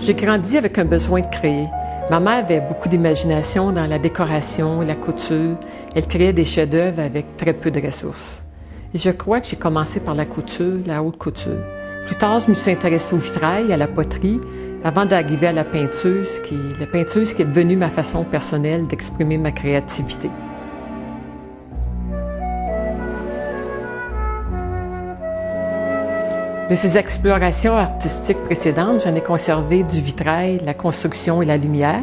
J'ai grandi avec un besoin de créer. Ma mère avait beaucoup d'imagination dans la décoration et la couture. Elle créait des chefs-d'œuvre avec très peu de ressources. Et je crois que j'ai commencé par la couture, la haute couture. Plus tard, je me suis intéressée au vitrail, à la poterie, avant d'arriver à la peinture, ce qui est devenue ma façon personnelle d'exprimer ma créativité. De ces explorations artistiques précédentes, j'en ai conservé du vitrail, la construction et la lumière.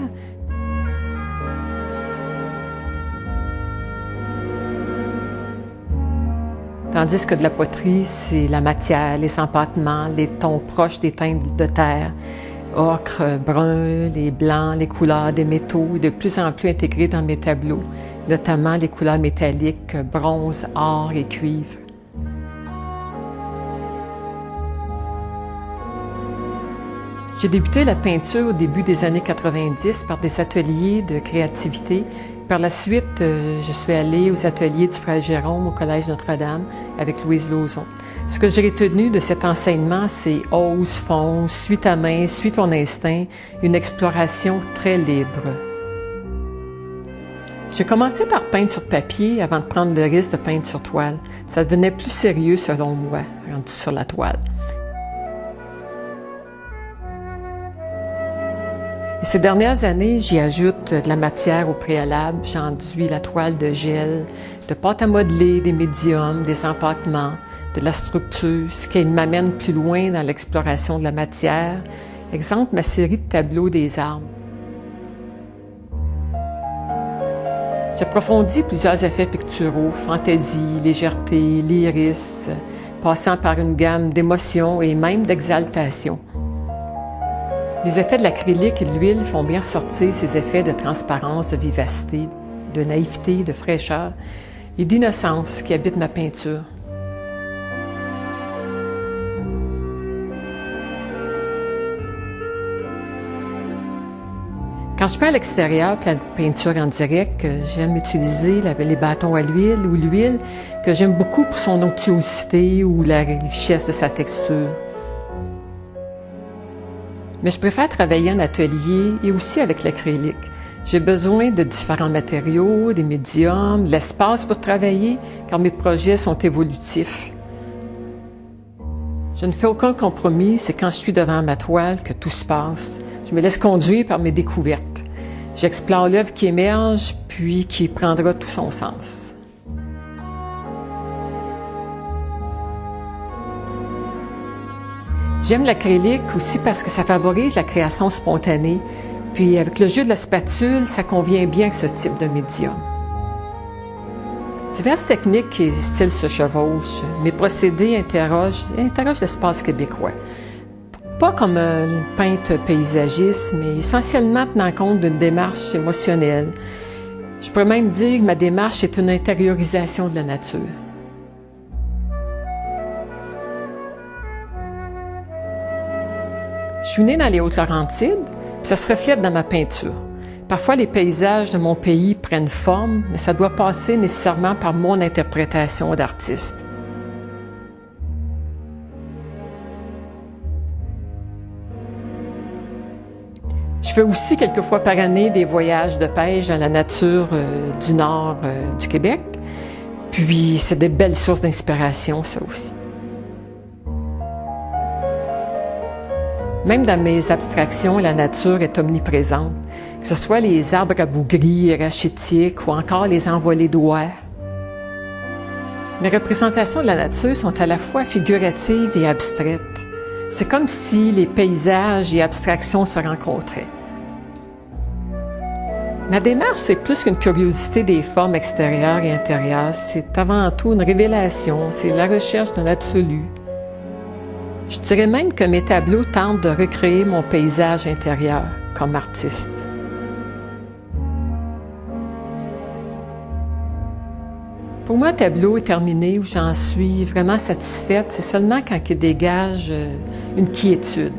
Tandis que de la poterie, c'est la matière, les empâtements, les tons proches des teintes de terre, ocre, brun, les blancs, les couleurs des métaux, de plus en plus intégrés dans mes tableaux, notamment les couleurs métalliques, bronze, or et cuivre. J'ai débuté la peinture au début des années 90 par des ateliers de créativité. Par la suite, je suis allée aux ateliers du frère Jérôme au Collège Notre-Dame avec Louise Lauzon. Ce que j'ai retenu de cet enseignement, c'est ose, fonce, suis ta main, suis ton instinct, une exploration très libre. J'ai commencé par peindre sur papier avant de prendre le risque de peindre sur toile. Ça devenait plus sérieux selon moi, rendu sur la toile. Et ces dernières années, j'y ajoute de la matière au préalable. J'enduis la toile de gel, de pâte à modeler, des médiums, des empâtements, de la structure, ce qui m'amène plus loin dans l'exploration de la matière. Exemple, ma série de tableaux des arbres. J'approfondis plusieurs effets picturaux, fantaisie, légèreté, l'iris, passant par une gamme d'émotions et même d'exaltation. Les effets de l'acrylique et de l'huile font bien sortir ces effets de transparence, de vivacité, de naïveté, de fraîcheur et d'innocence qui habitent ma peinture. Quand je peins à l'extérieur, puis la peinture en direct, j'aime utiliser les bâtons à l'huile ou l'huile que j'aime beaucoup pour son onctuosité ou la richesse de sa texture. Mais je préfère travailler en atelier et aussi avec l'acrylique. J'ai besoin de différents matériaux, des médiums, de l'espace pour travailler, car mes projets sont évolutifs. Je ne fais aucun compromis, c'est quand je suis devant ma toile que tout se passe. Je me laisse conduire par mes découvertes. J'explore l'œuvre qui émerge, puis qui prendra tout son sens. J'aime l'acrylique aussi parce que ça favorise la création spontanée. Puis avec le jeu de la spatule, ça convient bien avec ce type de médium. Diverses techniques et styles se chevauchent. Mes procédés interrogent l'espace québécois. Pas comme un peintre paysagiste, mais essentiellement tenant compte d'une démarche émotionnelle. Je pourrais même dire que ma démarche est une intériorisation de la nature. Je suis née dans les Hautes-Laurentides, puis ça se reflète dans ma peinture. Parfois, les paysages de mon pays prennent forme, mais ça doit passer nécessairement par mon interprétation d'artiste. Je fais aussi quelques fois par année des voyages de pêche dans la nature du nord du Québec. Puis, c'est des belles sources d'inspiration, ça aussi. Même dans mes abstractions, la nature est omniprésente, que ce soit les arbres rabougris, rachitiques ou encore les envolées d'oies. Mes représentations de la nature sont à la fois figuratives et abstraites. C'est comme si les paysages et abstractions se rencontraient. Ma démarche, c'est plus qu'une curiosité des formes extérieures et intérieures. C'est avant tout une révélation, c'est la recherche d'un absolu. Je dirais même que mes tableaux tentent de recréer mon paysage intérieur comme artiste. Pour moi, un tableau est terminé où j'en suis vraiment satisfaite. C'est seulement quand il dégage une quiétude.